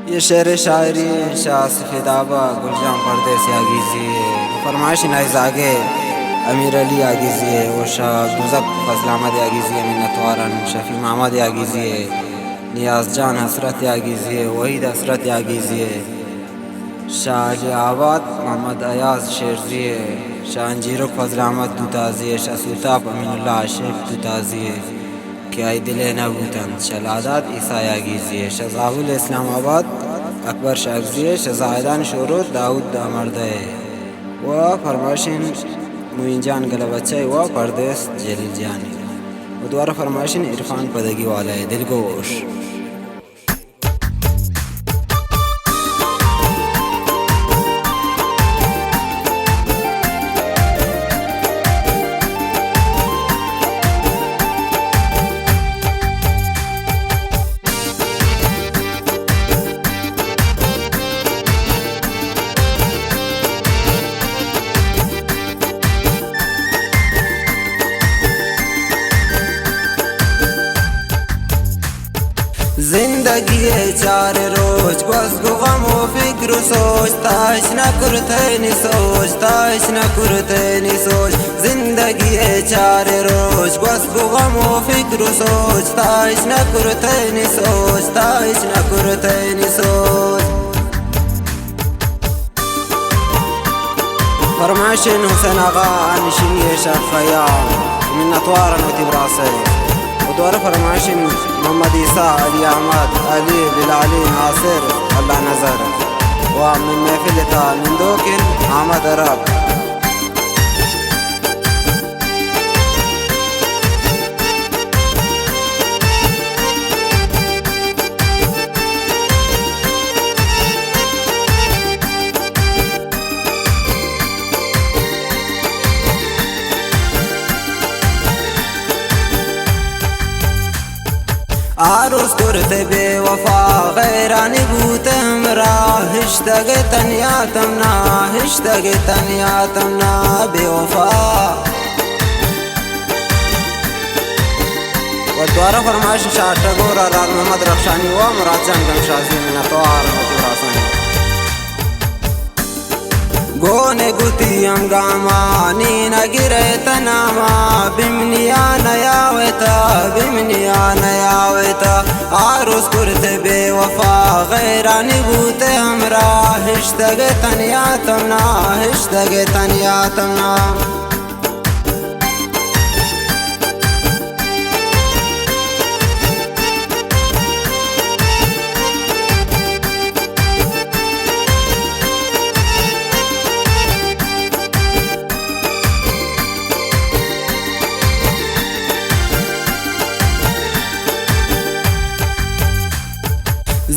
ये शेर शायरी शाह सफेदाबा गुलजाम परदेसी आगीजी फरमाइश नाइज आगे अमीर अली आगीजी वो शाह दुज़क फजल अहमद आगीजी मिन्नत वारन शफी महमद आगीजी नियाज जान हसरत आगीजी वहीद हसरत आगीजी शाह आबाद मोहम्मद अयाज शेरजी शाह अंजीरुक फजल अहमद दुताजी शाह सुताब अमीनुल्लाह आशिफ दुताजी कि आई दिले नबूतन शलादात ईसा आगीजी शजाहुल इस्लामाबाद अकबर शागजी शजायदान शोरूत दाऊद दामर्दे व फरमाशिन मुइंजान गलबच्चे व परदेस जलील जानी व द्वारा फरमाशिन इरफान पदगी वाला है दिलगोश। जिंदगी है चार रोज बस गो गम व फिक्र सोच ताश न करते नि सोच ताश न करते नि सोच जिंदगी है चार रोज बस गो गम व फिक्र सोच ताश न करते नि सोच ताश न करते नि सोच। फरमाशिन हुसैन आगा नशीन शाह खयाम من أطوار وتبراسي ودور فرماشين محمد عيسى علي أحمد علي بلالي ناصر الله نظر ومن محفلة من دوكن أحمد عرب عروس کرتے بے وفا غیرانی بوتے ہمرا ہشتگ تنیا تمنا ہشتگ تنیا تمنا بے وفا ودوارا فرمائش شاہ گورا راز محمد رخشانی و مراد جان گمشازی من اطوار وتبراسانی گونے گوتیم گاما نینا گرے تناما بمنیا نیاویتا بمنیا نیاویتا عروس کرتے بے وفا غیرانی بوتے ہمرا ہشتگ تنیا تمنا ہشتگ تنیا تمنا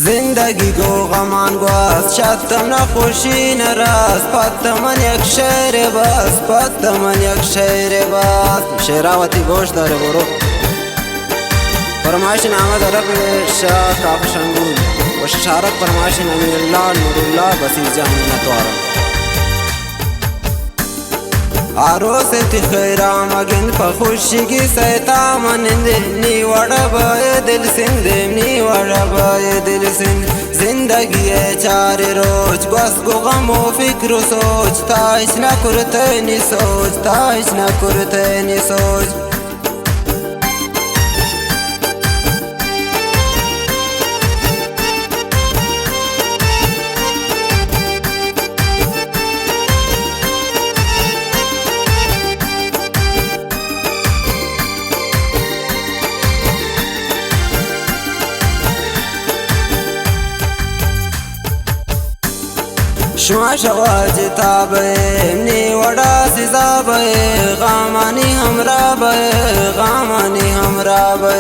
زندگی گو غمان گواز شدتم نخوشی نراز پتمن یک شعر باز پتمن یک شعر باز شعراوتی گوش داره برو فرمایشین احمد عرب شاه کافشنگون و ششارت فرمایشین امیرالله نورالله بسیر جان نتوارم عروس تی خیرام اگن پا خوشگی سیتا منند نی وڑا بای دل سند نی وڑا بای دل سند زندگی چار روز بس گو غم و فکر و سوچ تاش نکرتے نی سوچ تاش نکرتے نی سوچ شما شواج تابه منی وڑا سزابه غامانی همرابه غامانی همرابه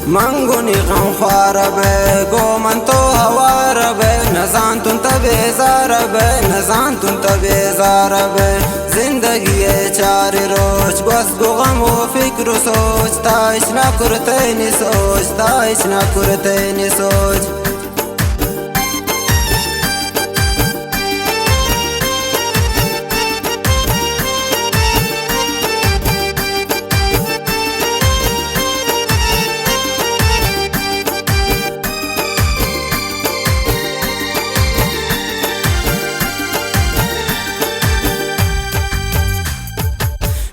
منگونی غم خواربه گو من تو هواربه نزانتون تبیزاربه نزانتون تبیزاربه زندگی چار روز بس گو غم و فکر و سوچ تاش نکرتے نی سوچ تاش نکرتے نی سوچ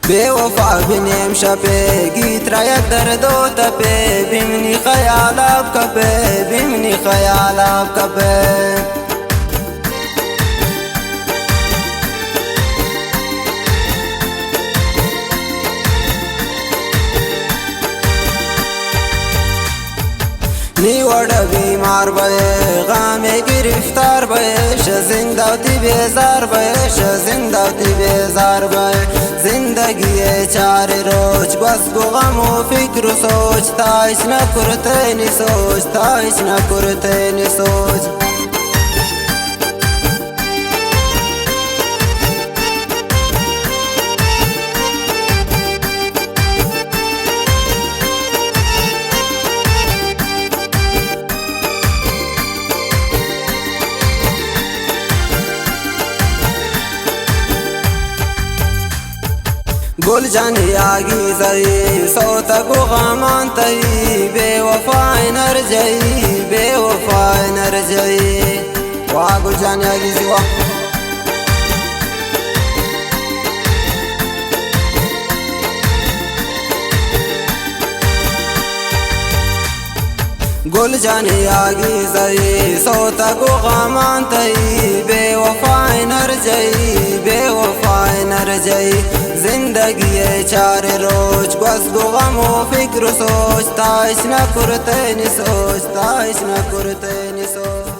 बेवफा بنیم شبه گیت را یک درد و تپه بیمنی خیالاب کپه بیمنی خیالاب کپه نیوڑا بیمار بھئے غام گرفتار بھئے زندگی بیزار بھئے زندگی بیزار بھئے زندگی چار روز بس گو غم و فکر و سوچ تاش نہ کرتے نی سوچ تاش نہ کرتے نی سوچ گل جانی آگی زئی صوتا کو غامان تئی بے وفا نر جئی بے وفا نر جئی واہ گل جانی آگی زئی واہ گل جانی آگی زئی صوتا کو غامان تئی بے وفا نر جئی بے وفا نر جئی زندگی چار روز بس گو غم و فکر و سوچ تاش نہ کرتے نی سوچ تاش نہ کرتے نی سوچ